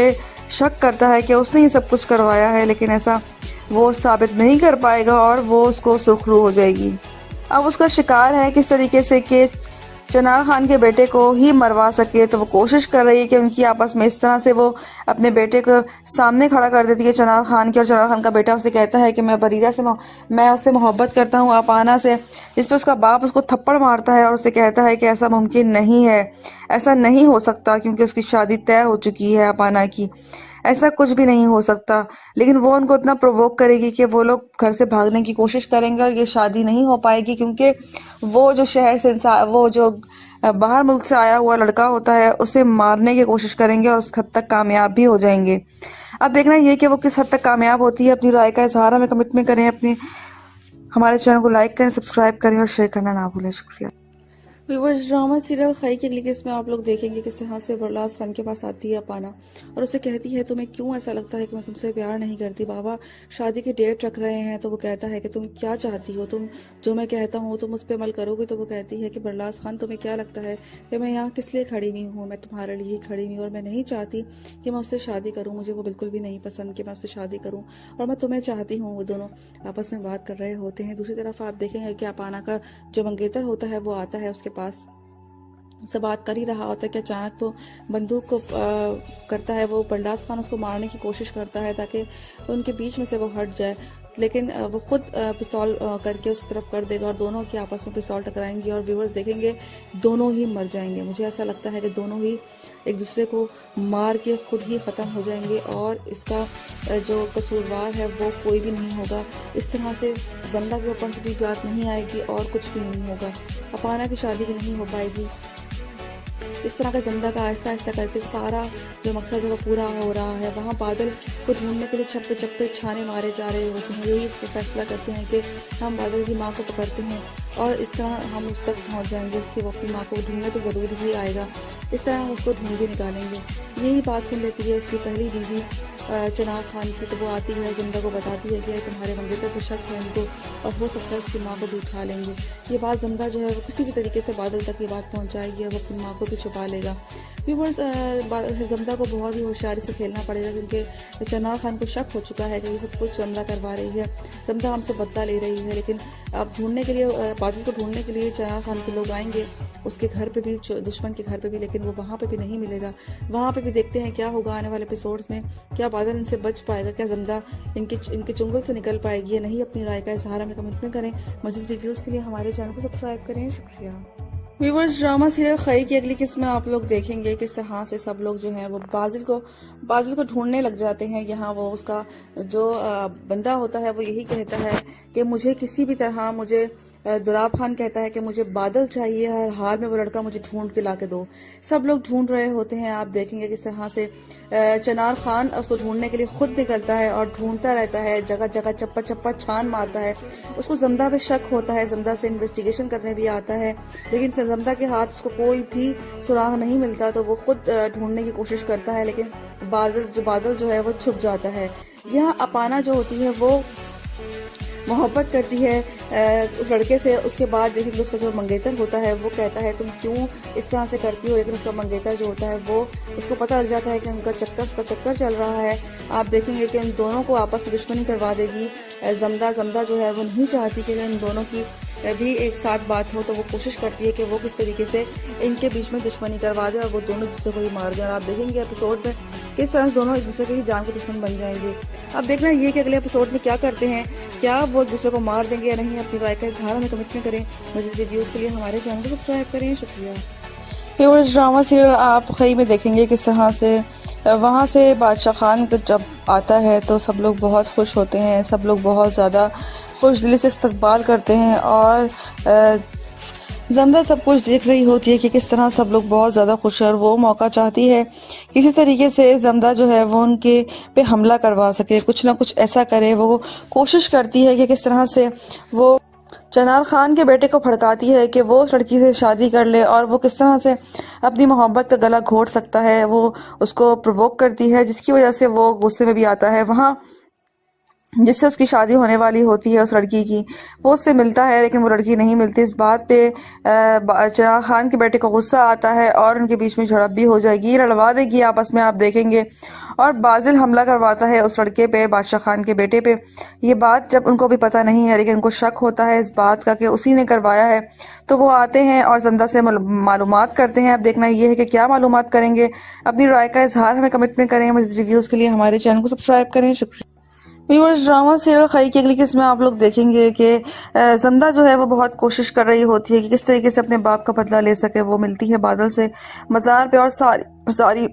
शक करता है कि उसने ही सब कुछ करवाया है, लेकिन ऐसा वो साबित नहीं कर पाएगा और वो उसको सुर्खरू हो जाएगी। अब उसका शिकार है किस तरीके से कि चनार खान के बेटे को ही मरवा सके। तो वो कोशिश कर रही है कि उनकी आपस में इस तरह से वो अपने बेटे को सामने खड़ा कर देती है चनार खान की, और चनार खान का बेटा उसे कहता है कि मैं उससे मोहब्बत करता हूँ अपाना से। जिस पर उसका बाप उसको थप्पड़ मारता है और उसे कहता है कि ऐसा मुमकिन नहीं है, ऐसा नहीं हो सकता क्योंकि उसकी शादी तय हो चुकी है अपाना की, ऐसा कुछ भी नहीं हो सकता। लेकिन वो उनको इतना प्रोवोक करेगी कि वो लोग घर से भागने की कोशिश करेंगे और ये शादी नहीं हो पाएगी क्योंकि वो जो शहर से वो जो बाहर मुल्क से आया हुआ लड़का होता है उसे मारने की कोशिश करेंगे और उस हद तक कामयाब भी हो जाएंगे। अब देखना ये कि वो किस हद तक कामयाब होती है। अपनी राय का इजहार हमें कमेंट में करें। हमारे चैनल को लाइक करें, सब्सक्राइब करें और शेयर करना ना भूलें। शुक्रिया। व्यूअर्स, ड्रामा सीरियल खई की अगली किस्म में आप लोग देखेंगे किस तरह से बरलास खान के पास आती है अपाना और उसे कहती है तुम्हें क्यों ऐसा लगता है कि मैं तुमसे प्यार नहीं करती, बाबा शादी की डेट रख रहे हैं। तो वो कहता है कि तुम क्या चाहती हो, तुम जो मैं कहता हूँ तुम उस पर अमल करोगे। तो वो कहती है कि बरलास खान तुम्हें क्या लगता है कि मैं यहाँ किस लिए खड़ी हुई हूँ, मैं तुम्हारे लिए ही खड़ी हुई हूँ और मैं नहीं चाहती कि मैं उससे शादी करूँ। मुझे वो बिल्कुल भी नहीं पसंद कि मैं उससे शादी करूँ और मैं तुम्हें चाहती हूँ। वो दोनों आपस में बात कर रहे होते हैं। दूसरी तरफ आप देखेंगे कि अपाना का जो मंगेतर होता है वो आता है उसके पास से बात कर ही रहा होता है कि अचानक वो बंदूक को करता है। वो बरलास खान उसको मारने की कोशिश करता है ताकि उनके बीच में से वो हट जाए, लेकिन वो खुद पिस्तौल करके उसकी तरफ कर देगा और दोनों की आपस में पिस्तौल टकराएंगी और व्यूअर्स देखेंगे दोनों ही मर जाएंगे। मुझे ऐसा लगता है कि दोनों ही एक दूसरे को मार के खुद ही ख़त्म हो जाएंगे और इसका जो कसूरवार है वो कोई भी नहीं होगा। इस तरह से जमदा के ऊपर से भी बात नहीं आएगी और कुछ भी नहीं होगा। अपाना की शादी भी नहीं हो पाएगी। इस तरह का जमदा का आहिस्ता आहिस्ता करके सारा जो मकसद है वो पूरा हो रहा है। वहाँ बादल को ढूंढने के लिए चप्पे चप्पे छाने मारे जा रहे होते हैं। यही फैसला करते हैं कि हम बादल की माँ को पकड़ते हैं और इस तरह हम उस तक पहुँच जाएंगे। उसकी वो अपनी माँ को ढूंढने तो ज़रूर ही आएगा, इस तरह हम उसको ढूंढ भी निकालेंगे। यही बात सुन लेती है उसकी पहली बीवी चनार खान की। तो वो आती है जमदा को बताती है कि तुम्हारे मंगेतर को शक है उनको और हो सकता है उसकी माँ को भी उठा लेंगे। ये बात जमदा जो है वो किसी भी तरीके से बादल तक ये बात पहुंचाएगी और वो अपनी माँ को भी छुपा लेगा। व्यूवर्स जमदा को बहुत ही होशियारी से खेलना पड़ेगा क्योंकि चनार खान को शक हो चुका है कि ये सब कुछ जमदा करवा रही है, जमदा हमसे बदला ले रही है। लेकिन अब ढूंढने के लिए, बादल को ढूंढने के लिए चनार खान के लोग आएंगे उसके घर पे भी, दुश्मन के घर पे भी, लेकिन वो वहाँ पे भी नहीं मिलेगा। वहाँ पे भी देखते हैं क्या होगा आने वाले एपिसोड्स में, क्या बादल इनसे बच पाएगा, क्या जमदा इनके चुंगल से निकल पाएगी या नहीं। अपनी राय का इजहार हमें कमेंट में करें। मज़ीद रिव्यूज़ के लिए हमारे चैनल को सब्सक्राइब करें। शुक्रिया। व्यूवर्स, ड्रामा सीरियल खई की अगली किस्म में आप लोग देखेंगे किस तरह से सब लोग जो हैं वो बादल को ढूंढने लग जाते हैं। यहाँ वो उसका जो बंदा होता है वो यही कहता है कि मुझे किसी भी तरह, मुझे दुलाब खान कहता है कि मुझे बादल चाहिए, हर हाल में वो लड़का मुझे ढूंढ के ला के दो। सब लोग ढूंढ रहे होते हैं। आप देखेंगे किस तरह से चनार खान उसको ढूंढने के लिए खुद निकलता है और ढूंढता रहता है, जगह जगह चप्पा चप्पा छान मारता है। उसको जमदा पे शक होता है, जमदा से इन्वेस्टिगेशन करने भी आता है, लेकिन जमदा के हाथ उसको कोई भी सुराग नहीं मिलता। तो वो खुद ढूंढने की कोशिश करता है, लेकिन बादल जो है वो छुप जाता है। यहाँ अपाना जो होती है वो मोहब्बत करती है उस लड़के से। उसके बाद देखिए उसका जो मंगेतर होता है वो कहता है तुम क्यों इस तरह से करती हो, लेकिन उसका मंगेतर जो होता है वो, उसको पता लग जाता है कि उसका चक्कर चल रहा है। आप देखेंगे कि इन दोनों को आपस में दुश्मनी करवा देगी जमदा जो है वो नहीं चाहती कि इन दोनों की भी एक साथ बात हो, तो वो कोशिश करती है कि वो किस तरीके से इनके बीच में दुश्मनी करवा दे और वो दोनों दूसरे को ही मार दें। और आप देखेंगे एपिसोड में किस तरह से दोनों एक दूसरे के ही जान के दुश्मन बन जाएंगे। अब देखना ये कि अगले एपिसोड में क्या करते हैं, क्या वो एक दूसरे को मार देंगे या नहीं। अपनी राय का इजहार हमें कमेंट में करें। मज़ीद रिव्यूज़ के लिए हमारे चैनल को सब्सक्राइब करें। शुक्रिया। व्यूअर्स, ड्रामा सीरियल आप खई में देखेंगे किस तरह से वहाँ से बादशाह खान जब आता है तो सब लोग बहुत खुश होते हैं, सब लोग बहुत ज़्यादा खुश दिली से इस्तकबाल करते हैं और जमदा सब कुछ देख रही होती है कि किस तरह सब लोग बहुत ज़्यादा खुश है और वो मौका चाहती है किसी तरीके से जमदा जो है वो उनके पे हमला करवा सके, कुछ ना कुछ ऐसा करे। वो कोशिश करती है कि किस तरह से वो चनार खान के बेटे को भड़काती है कि वो उस लड़की से शादी कर ले और वो किस तरह से अपनी मोहब्बत का गला घोट सकता है। वो उसको प्रोवोक करती है जिसकी वजह से वो गुस्से में भी आता है। वहाँ जिससे उसकी शादी होने वाली होती है उस लड़की की, वो उससे मिलता है लेकिन वो लड़की नहीं मिलती। इस बात पे चनार खान के बेटे को गुस्सा आता है और उनके बीच में झड़प भी हो जाएगी, लड़वा देगी आपस में, आप देखेंगे। और बाजिल हमला करवाता है उस लड़के पे, बादशाह खान के बेटे पे। ये बात जब उनको भी पता नहीं है लेकिन उनको शक होता है इस बात का कि उसी ने करवाया है, तो वो आते हैं और जमदा से मालूमात करते हैं। अब देखना ये है कि क्या मालूमात करेंगे। अपनी राय का इजहार हमें कमेंट में करें। मज़ीद रिव्यूज़ के लिए हमारे चैनल को सब्सक्राइब करें। शुक्रिया। व्यूअर्स, ड्रामा सीरियल खई की अगली किस्म में आप लोग देखेंगे कि जमदा जो है वो बहुत कोशिश कर रही होती है कि किस तरीके से अपने बाप का बदला ले सके। वो मिलती है बादल से मज़ार पे और सारी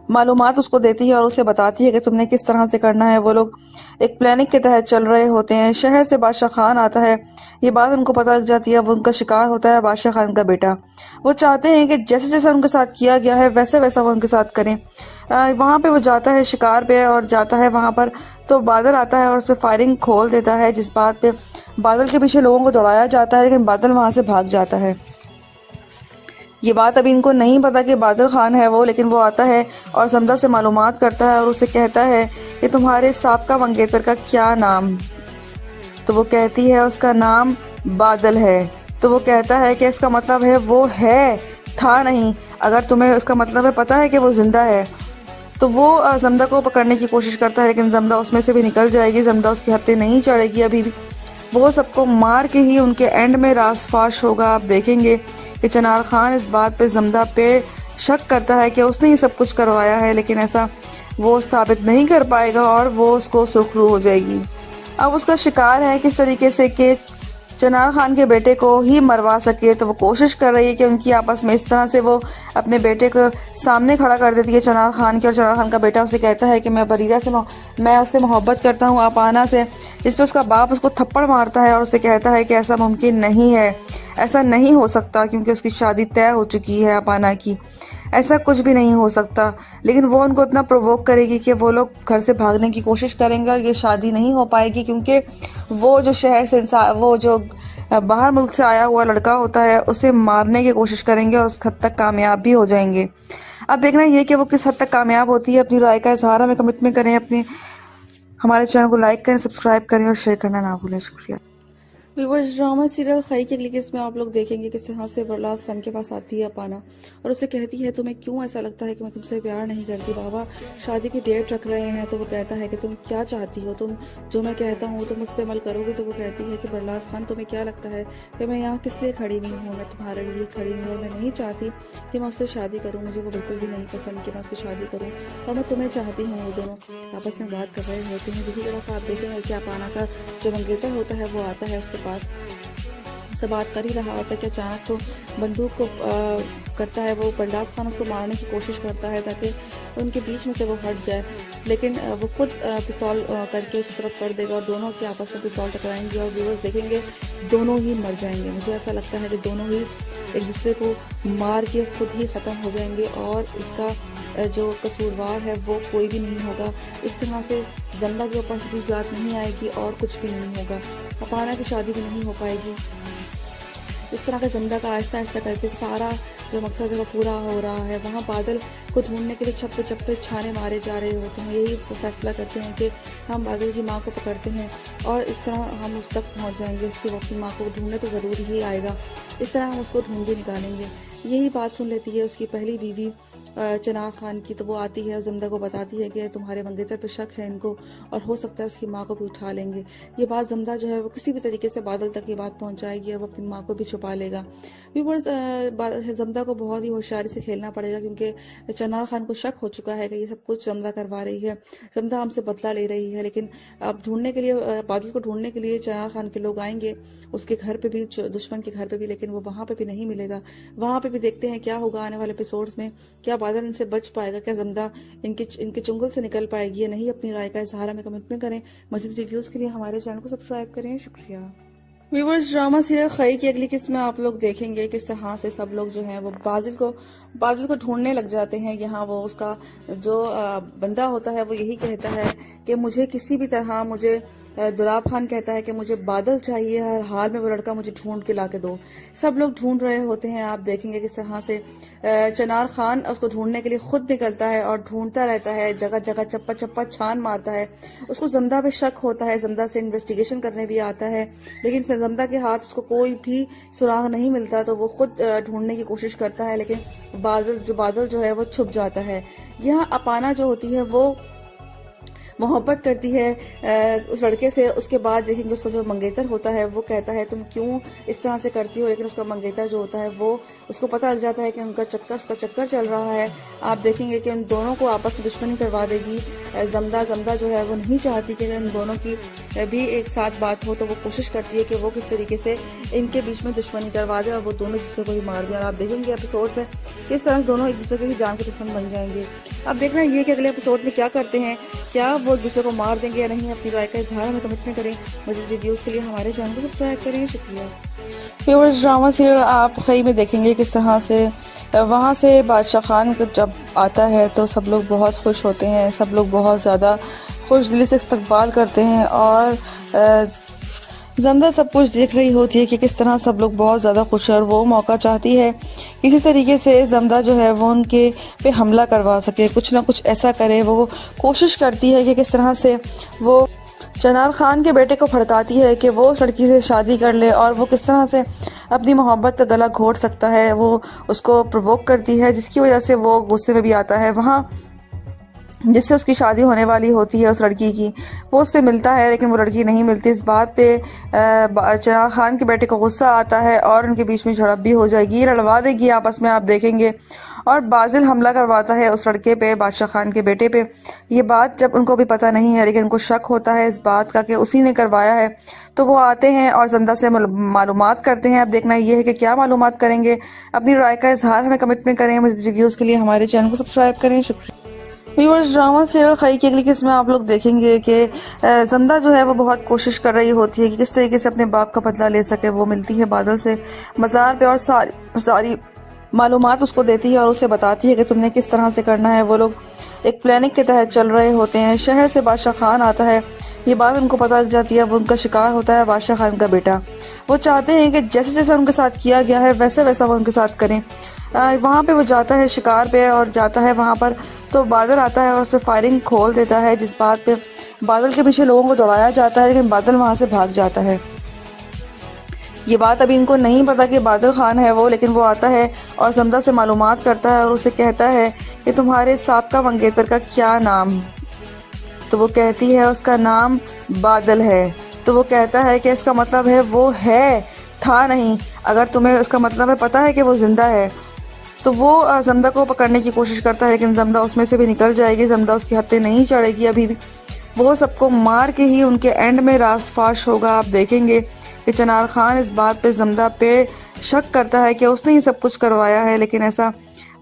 मालूमात उसको देती है और उसे बताती है कि तुमने किस तरह से करना है। वो लोग एक प्लानिंग के तहत चल रहे होते हैं। शहर से बादशाह खान आता है, ये बात उनको पता लग जाती है। वो उनका शिकार होता है बादशाह खान का बेटा। वो चाहते हैं कि जैसे जैसा उनके साथ किया गया है वैसे वैसा वो उनके साथ करें। वहाँ पे वो जाता है शिकार पे और जाता है वहाँ पर, तो बादल आता है और उस पर फायरिंग खोल देता है, जिस बात पे बादल के पीछे लोगों को दौड़ाया जाता है लेकिन बादल वहाँ से भाग जाता है। ये बात अभी इनको नहीं पता कि बादल खान है वो, लेकिन वो आता है और जमदा से मालूमात करता है और उसे कहता है कि तुम्हारे साबका मंगेतर का क्या नाम। तो वो कहती है उसका नाम बादल है। तो वो कहता है कि इसका मतलब है वो है, था नहीं। अगर तुम्हें उसका मतलब है पता है कि वो जिंदा है। तो वो जमदा को पकड़ने की कोशिश करता है लेकिन जमदा उसमें से भी निकल जाएगी। जमदा उसके हत्थे नहीं चढ़ेगी अभी भी। वो सबको मार के ही उनके एंड में राज फाश होगा। आप देखेंगे कि चनार खान इस बात पे जमदा पे शक करता है कि उसने ही सब कुछ करवाया है, लेकिन ऐसा वो साबित नहीं कर पाएगा और वो उसको सुर्खरू हो जाएगी। अब उसका शिकार है किस तरीके से कि चनार खान के बेटे को ही मरवा सके। तो वो कोशिश कर रही है कि उनकी आपस में इस तरह से वो अपने बेटे को सामने खड़ा कर देती है चनार खान के, और चनार खान का बेटा उसे कहता है कि मैं बरीरा से मैं उससे मोहब्बत करता हूँ, अपाना से। इस पर उसका बाप उसको थप्पड़ मारता है और उसे कहता है कि ऐसा मुमकिन नहीं है, ऐसा नहीं हो सकता क्योंकि उसकी शादी तय हो चुकी है अपाना की, ऐसा कुछ भी नहीं हो सकता। लेकिन वो उनको इतना प्रोवोक करेगी कि वो लोग घर से भागने की कोशिश करेंगे और ये शादी नहीं हो पाएगी क्योंकि वो जो शहर से वो जो बाहर मुल्क से आया हुआ लड़का होता है उसे मारने की कोशिश करेंगे और उस हद तक कामयाब भी हो जाएंगे। अब देखना ये कि वो किस हद तक कामयाब होती है। अपनी राय का इजहार हमें कमेंट में करें। अपने हमारे चैनल को लाइक करें, सब्सक्राइब करें और शेयर करना ना भूलें। शुक्रिया। व्यूअर्स, ड्रामा सीरियल खाई के लिए इसमें आप लोग देखेंगे किस तरह से बरलास खान के पास आती है अपाना और उसे कहती है तुम्हें क्यों ऐसा लगता है कि मैं तुमसे प्यार नहीं करती, बाबा शादी की डेट रख रहे हैं। तो वो कहता है कि तुम क्या चाहती हो, तुम जो मैं कहता हूँ तुम उस पर अमल करोगे। तो वो कहती है कि बरलास खान तुम्हें क्या लगता है कि मैं यहाँ किस लिए खड़ी हुई हूँ, मैं तुम्हारे लिए खड़ी हूँ और मैं नहीं चाहती कि मैं उससे शादी करूँ, मुझे वो बिल्कुल भी नहीं पसंद कि मैं उससे शादी करूँ और मैं तुम्हें चाहती हूँ। वो दोनों आपस में बात कर रहे होते हैं। दूसरी तरफ आप देखेंगे कि अपाना का जो मंगेतर होता है वो आता है उसके पास से बात कर ही रहा होता है कि अचानक तो बंदूक को करता है वो बरलास खान उसको मारने की कोशिश करता है ताकि उनके बीच में से वो हट जाए, लेकिन वो खुद पिस्तौल करके उस तरफ कर देगा और दोनों के आपस में पिस्तौल टकराएंगे और व्यूअर्स देखेंगे दोनों ही मर जाएंगे। मुझे ऐसा लगता है कि दोनों ही एक दूसरे को मार के खुद ही ख़त्म हो जाएंगे और इसका जो कसूरवार है वो कोई भी नहीं होगा। इस तरह से जमदा के ऊपर से भी बात नहीं आएगी और कुछ भी नहीं होगा, अपाना की शादी भी नहीं हो पाएगी। इस तरह का जमदा का आहिस्ता आहिस्ता करके सारा जो मकसद है वो पूरा हो रहा है। वहाँ बादल को ढूंढने के लिए चप्पे चप्पे छाने मारे जा रहे होते हैं। यही फैसला करते हैं कि हम बादल की माँ को पकड़ते हैं और इस तरह हम उस तक पहुँच जाएंगे। उसकी वो अपनी माँ को ढूंढने तो ज़रूर ही आएगा, इस तरह हम उसको ढूंढ के निकालेंगे। यही बात सुन लेती है उसकी पहली बीवी चनार खान की। तो वो आती है और जमदा को बताती है कि तुम्हारे मंगेतर पे शक है इनको और हो सकता है उसकी माँ को भी उठा लेंगे। ये बात जमदा जो है वो किसी भी तरीके से बादल तक ये बात पहुंचाएगी और वो अपनी माँ को भी छुपा लेगा। व्यूअर्स, जमदा को बहुत ही होशियारी से खेलना पड़ेगा क्योंकि चनार खान को शक हो चुका है कि ये सब कुछ जमदा करवा रही है, जमदा हमसे बदला ले रही है। लेकिन अब ढूंढने के लिए बादल को ढूंढने के लिए चनार खान के लोग आएंगे उसके घर पे भी, दुश्मन के घर पे भी, लेकिन वो वहां पे भी नहीं मिलेगा। वहां पे भी देखते हैं क्या होगा आने वाले एपिसोड्स में, क्या बादल इनसे बच पाएगा, क्या जमदा इनके चुंगल से निकल पाएगी या नहीं। अपनी राय का इजहार हमें कमेंट में करें। मज़ीद रिव्यूज के लिए हमारे चैनल को सब्सक्राइब करें। शुक्रिया। व्यूअर्स, ड्रामा सीरियल खई की अगली किस्त में आप लोग देखेंगे किस तरह से सब लोग जो हैं वो बादल को ढूंढने लग जाते हैं। यहाँ वो उसका जो बंदा होता है वो यही कहता है कि मुझे किसी भी तरह, मुझे दुलाब खान कहता है कि मुझे बादल चाहिए, हर हाल में वो लड़का मुझे ढूंढ के ला के दो। सब लोग ढूंढ रहे होते हैं। आप देखेंगे किस तरह से चनार खान उसको ढूंढने के लिए खुद निकलता है और ढूंढता रहता है, जगह जगह चप्पा चप्पा छान मारता है। उसको जमदा पे शक होता है, जमदा से इन्वेस्टिगेशन करने भी आता है, लेकिन जमदा के हाथ उसको कोई भी सुराग नहीं मिलता। तो वो खुद ढूंढने की कोशिश करता है, लेकिन बादल जो है वो छुप जाता है। यहाँ अपाना जो होती है वो मोहब्बत करती है उस लड़के से। उसके बाद देखेंगे उसका जो मंगेतर होता है वो कहता है तुम क्यों इस तरह से करती हो, लेकिन उसका मंगेतर जो होता है वो उसको पता लग जाता है कि उसका चक्कर चल रहा है। आप देखेंगे कि उन दोनों को आपस में दुश्मनी करवा देगी। जमदा जो है वो नहीं चाहती कि इन दोनों की भी एक साथ बात हो, तो वो कोशिश करती है कि वो किस तरीके से इनके बीच में दुश्मनी करवा दे और वो दोनों एक दूसरे को ही मार दें। और आप देखेंगे एपिसोड में किस तरह दोनों एक दूसरे के ही जान के दुश्मन बन जाएंगे। अब देखना ये कि अगले एपिसोड में क्या करते हैं, क्या वो एक दूसरे को मार देंगे या नहीं। अपनी राय का इजहार हमें कमेंट में करें। मज़ीद वीडियोस के लिए हमारे चैनल को सब्सक्राइब करें। शुक्रिया। व्यूअर्स, ड्रामा सीरियल आप खई में देखेंगे किस तरह से वहाँ से बादशाह खान जब आता है तो सब लोग बहुत खुश होते हैं, सब लोग बहुत ज़्यादा खुश दिली से इस्तकबाल करते हैं और जमदा सब कुछ देख रही होती है कि किस तरह सब लोग बहुत ज़्यादा खुश है और वो मौका चाहती है किसी तरीके से जमदा जो है वो उनके पे हमला करवा सके, कुछ ना कुछ ऐसा करे। वो कोशिश करती है कि किस तरह से वो चनार खान के बेटे को भड़काती है कि वो उस लड़की से शादी कर ले और वो किस तरह से अपनी मोहब्बत का गला घोट सकता है। वो उसको प्रोवोक करती है जिसकी वजह से वो गुस्से में भी आता है। वहाँ जिससे उसकी शादी होने वाली होती है उस लड़की की, वो उससे मिलता है लेकिन वो लड़की नहीं मिलती। इस बात पे चनार खान के बेटे को गुस्सा आता है और उनके बीच में झड़प भी हो जाएगी, लड़वा देगी आपस में, आप देखेंगे। और बाजिल हमला करवाता है उस लड़के पे, बादशाह खान के बेटे पे। ये बात जब उनको भी पता नहीं है लेकिन उनको शक होता है इस बात का कि उसी ने करवाया है, तो वो आते हैं और जमदा से मालूमात करते हैं। अब देखना ये है कि क्या मालूमात करेंगे। अपनी राय का इजहार हमें कमेंट में करें। मज़ीद रिव्यूज़ के लिए हमारे चैनल को सब्सक्राइब करें। शुक्रिया। व्यूअर्स, ड्रामा सीरियल खई की अगली किस्त में आप लोग देखेंगे कि जमदा जो है वो बहुत कोशिश कर रही होती है कि किस तरीके से अपने बाप का बदला ले सके। वो मिलती है बादल से मज़ार पे और सारी मालूमात उसको देती है और उसे बताती है कि तुमने किस तरह से करना है। वो लोग एक प्लानिंग के तहत चल रहे होते हैं। शहर से बादशाह खान आता है, ये बात उनको पता लग जाती है। वो उनका शिकार होता है बादशाह खान का बेटा। वो चाहते हैं कि जैसे जैसे उनके साथ किया गया है वैसे वैसा वो उनके साथ करें। वहाँ पे वो जाता है शिकार पे और जाता है वहाँ पर, तो बादल आता है और उस पर फायरिंग खोल देता है, जिस बात पे बादल के पीछे लोगों को दौड़ाया जाता है लेकिन बादल वहाँ से भाग जाता है। ये बात अभी इनको नहीं पता कि बादल खान है वो, लेकिन वो आता है और जमदा से मालूमात करता है और उसे कहता है कि तुम्हारे साबका मंगेतर का क्या नाम। तो वो कहती है उसका नाम बादल है। तो वो कहता है कि इसका मतलब है वो है, था नहीं। अगर तुम्हें उसका मतलब है पता है कि वो जिंदा है। तो वो जमदा को पकड़ने की कोशिश करता है, लेकिन जमदा उसमें से भी निकल जाएगी। जमदा उसके हत्थे नहीं चढ़ेगी अभी भी। वो सबको मार के ही उनके एंड में राज फाश होगा। आप देखेंगे कि चनार खान इस बात पे जमदा पे शक करता है कि उसने ही सब कुछ करवाया है, लेकिन ऐसा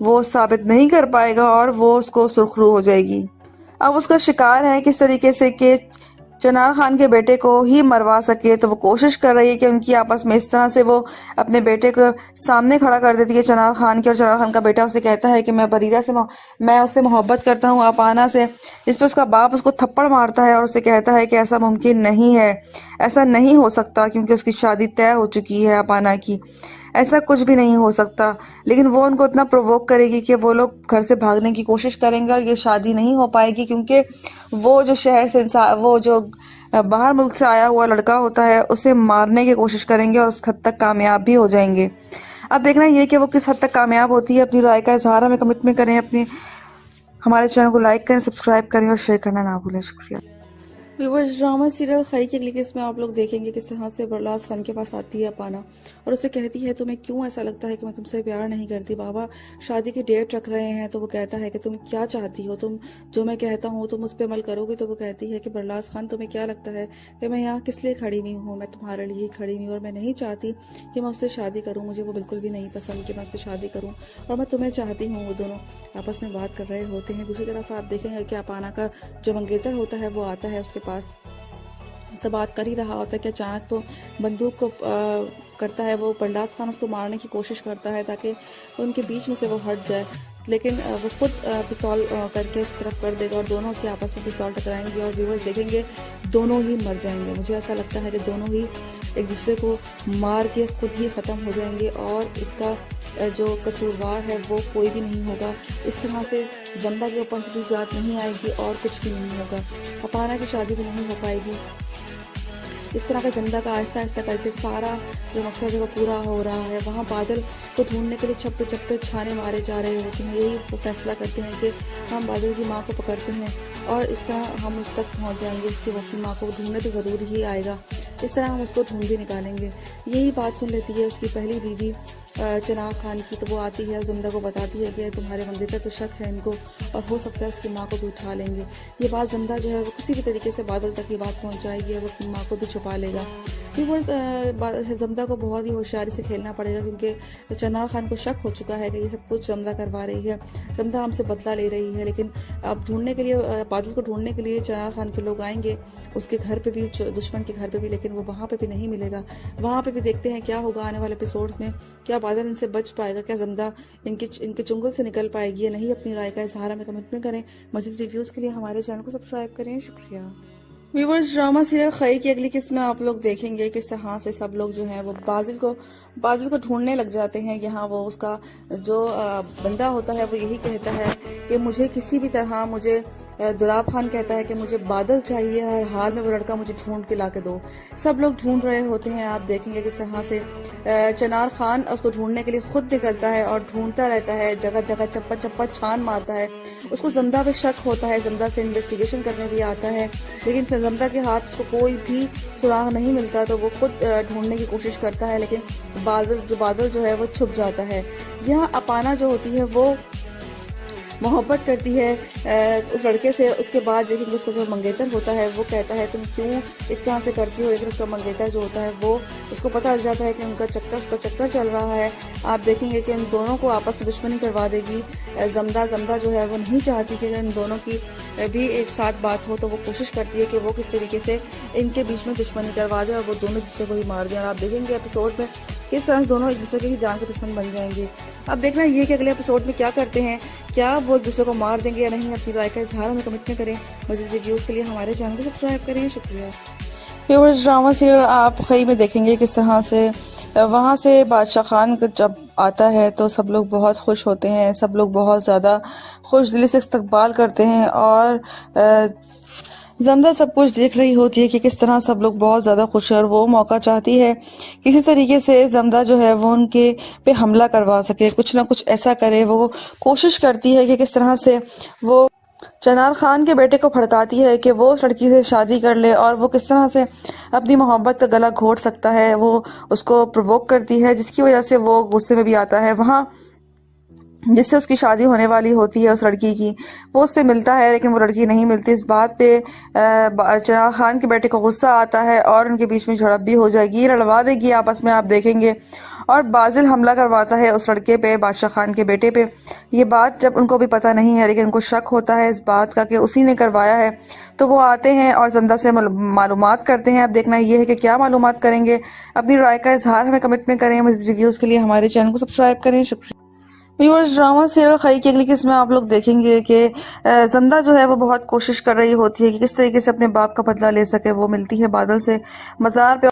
वो साबित नहीं कर पाएगा और वो उसको सुर्खरू हो जाएगी। अब उसका शिकार है किस तरीके से कि चनार खान के बेटे को ही मरवा सके। तो वो कोशिश कर रही है कि उनकी आपस में इस तरह से वो अपने बेटे को सामने खड़ा कर देती है चनार खान के, और चनार खान का बेटा उसे कहता है कि मैं उससे मोहब्बत करता हूँ अपाना से। इस पर उसका बाप उसको थप्पड़ मारता है और उसे कहता है कि ऐसा मुमकिन नहीं है, ऐसा नहीं हो सकता, क्योंकि उसकी शादी तय हो चुकी है अपाना की। ऐसा कुछ भी नहीं हो सकता। लेकिन वो उनको इतना प्रोवोक करेगी कि वो लोग घर से भागने की कोशिश करेंगे और ये शादी नहीं हो पाएगी, क्योंकि वो जो शहर से वो जो बाहर मुल्क से आया हुआ लड़का होता है उसे मारने की कोशिश करेंगे और उस हद तक कामयाब भी हो जाएंगे। अब देखना ये कि वो किस हद तक कामयाब होती है। अपनी राय का इजहार हमें कमिटमेंट करें, हमारे चैनल को लाइक करें, सब्सक्राइब करें और शेयर करना ना भूलें। शुक्रिया। व्यूअर्स, ड्रामा सीरियल खई के लिए इसमें आप लोग देखेंगे किस तरह से बरलास खान के पास आती है अपाना और उसे कहती है तुम्हें क्यों ऐसा लगता है कि मैं तुमसे प्यार नहीं करती, बाबा शादी की डेट रख रहे हैं। तो वो कहता है कि तुम क्या चाहती हो, तुम जो मैं कहता हूँ तुम उस पर अमल करोगे। तो वो कहती है कि बरलास खान तुम्हें क्या लगता है कि मैं यहाँ किस लिए खड़ी हुई हूँ, मैं तुम्हारे लिए ही खड़ी हुई हूँ और मैं नहीं चाहती कि मैं उससे शादी करूँ। मुझे वो बिल्कुल भी नहीं पसंद कि मैं उससे शादी करूँ और मैं तुम्हें चाहती हूँ। वो दोनों आपस में बात कर रहे होते हैं। दूसरी तरफ आप देखेंगे कि अपाना का जो मंगेतर होता है वो आता है उसके पास, सब बात कर ही रहा होता है कि अचानक तो बंदूक को करता है वो बरलास खान उसको मारने की कोशिश करता है ताकि उनके बीच में से वो हट जाए, लेकिन वो खुद पिस्तौल करके उस तरफ कर देगा और दोनों के आपस में पिस्तौल टकराएंगे और व्यूअर्स देखेंगे दोनों ही मर जाएंगे। मुझे ऐसा लगता है कि दोनों ही एक दूसरे को मार के खुद ही ख़त्म हो जाएंगे और इसका जो कसूरवार है वो कोई भी नहीं होगा। इस तरह से जमदा के ऊपर से भी बात नहीं आएगी और कुछ भी नहीं होगा। अपाना की शादी भी नहीं हो पाएगी। इस तरह का जमदा का आहिस्ता आहिस्ता करके सारा जो मकसद है वो पूरा हो रहा है। वहाँ बादल को ढूंढने के लिए चप्पे चप्पे छाने मारे जा रहे होते हैं। यही वो फैसला करते हैं कि हम बादल की माँ को पकड़ते हैं और इस तरह हम उस तक पहुँच जाएंगे। उसकी वो अपनी माँ को ढूंढने तो ज़रूर ही आएगा, इस तरह हम उसको ढूंढ भी निकालेंगे। यही बात सुन लेती है उसकी पहली बीवी चनार खान की। तो वो आती है जमदा को बताती है कि तुम्हारे मंगेतर पे शक है इनको और हो सकता है उसकी माँ को भी उठा लेंगे। ये बात जमदा जो है वो किसी भी तरीके से बादल तक ये बात पहुंच जाएगी और वो अपनी माँ को भी छुपा लेगा। जमदा को बहुत ही होशियारी से खेलना पड़ेगा, क्योंकि चनार खान को शक हो चुका है कि ये सब कुछ जमदा करवा रही है, जमदा हमसे बदला ले रही है। लेकिन अब ढूंढने के लिए बादल को ढूंढने के लिए चनार खान के लोग आएंगे उसके घर पे भी, दुश्मन के घर पे भी, लेकिन वो वहाँ पे भी नहीं मिलेगा। वहाँ पे भी देखते हैं क्या होगा आने वाले एपिसोड्स में। क्या बादल इनसे बच पाएगा, क्या जमदा इनके चुंगल से निकल पाएगी या नहीं। अपनी राय का इजहार हमें कमेंट करें। मज़ीद रिव्यूज़ के लिए हमारे चैनल को सब्सक्राइब करें। शुक्रिया। व्यूअर्स, ड्रामा सीरियल खई की अगली किस्म में आप लोग देखेंगे किस तरह से सब लोग जो हैं वो बादल को ढूंढने लग जाते हैं। यहाँ वो उसका जो बंदा होता है वो यही कहता है कि मुझे किसी भी तरह, मुझे दुलाब खान कहता है कि मुझे बादल चाहिए, हर हाल में वो लड़का मुझे ढूंढ के ला के दो। सब लोग ढूंढ रहे होते हैं। आप देखेंगे किस तरह से चनार खान उसको ढूंढने के लिए खुद निकलता है और ढूंढता रहता है, जगह जगह चप्पा चप्पा छान मारता है। उसको जमदा पे शक होता है, जमदा से इन्वेस्टिगेशन करने भी आता है, लेकिन जमदा के हाथ उसको कोई भी सुराग नहीं मिलता। तो वो खुद ढूंढने की कोशिश करता है, लेकिन बादल जो है वो छुप जाता है। यहाँ अपाना जो होती है वो मोहब्बत करती है उस लड़के से। उसके बाद देखेंगे उसका जो मंगेतर होता है वो कहता है तुम क्यों इस तरह से करती हो, लेकिन उसका मंगेतर जो होता है वो उसको पता लग जाता है कि उसका चक्कर चल रहा है। आप देखेंगे कि इन दोनों को आपस में दुश्मनी करवा देगी जमदा जो है वो नहीं चाहती कि इन दोनों की भी एक साथ बात हो। तो वो कोशिश करती है कि वो किस तरीके से इनके बीच में दुश्मनी करवा दे और वो दोनों दूसरे को ही मार दें। और आप देखेंगे एपिसोड में किस तरह दोनों एक दूसरे के ही जान के दुश्मन बन जाएंगे। अब देखना ये कि अगले एपिसोड में क्या करते हैं, क्या वो एक दूसरे को मार देंगे या नहीं। अपनी राय का इजहार हमें कमेंट में करें। मज़ीद रिव्यूज़ के लिए हमारे चैनल को सब्सक्राइब करें। शुक्रिया। व्यूअर्स, ड्रामा सीरियल आप खई में देखेंगे किस तरह से वहाँ से बादशाह खान जब आता है तो सब लोग बहुत खुश होते हैं, सब लोग बहुत ज़्यादा खुश दिली से इस्तकबाल करते हैं और जमदा सब कुछ देख रही होती है कि किस तरह सब लोग बहुत ज़्यादा खुश है और वो मौका चाहती है किसी तरीके से जमदा जो है वो उनके पे हमला करवा सके, कुछ ना कुछ ऐसा करे। वो कोशिश करती है कि किस तरह से वो चनार खान के बेटे को भड़काती है कि वो उस लड़की से शादी कर ले और वो किस तरह से अपनी मोहब्बत का गला घोट सकता है। वो उसको प्रोवोक करती है जिसकी वजह से वो गुस्से में भी आता है। वहाँ जिससे उसकी शादी होने वाली होती है उस लड़की की, वो उससे मिलता है लेकिन वो लड़की नहीं मिलती। इस बात पे चनार खान के बेटे को गुस्सा आता है और उनके बीच में झड़प भी हो जाएगी, लड़वा देगी आपस में, आप देखेंगे। और बाजिल हमला करवाता है उस लड़के पे, बादशाह खान के बेटे पे। ये बात जब उनको भी पता नहीं है लेकिन उनको शक होता है इस बात का कि उसी ने करवाया है, तो वो आते हैं और जमदा से मालूमात करते हैं। अब देखना ये है कि क्या मालूमात करेंगे। अपनी राय का इजहार हमें कमेंट में करें। मज़ीद रिव्यूज़ के लिए हमारे चैनल को सब्सक्राइब करें। शुक्रिया। व्यूअर्स, ड्रामा सीरियल खई की अगली किस्म में आप लोग देखेंगे कि जमदा जो है वो बहुत कोशिश कर रही होती है कि किस तरीके से अपने बाप का बदला ले सके। वो मिलती है बादल से मज़ार पे।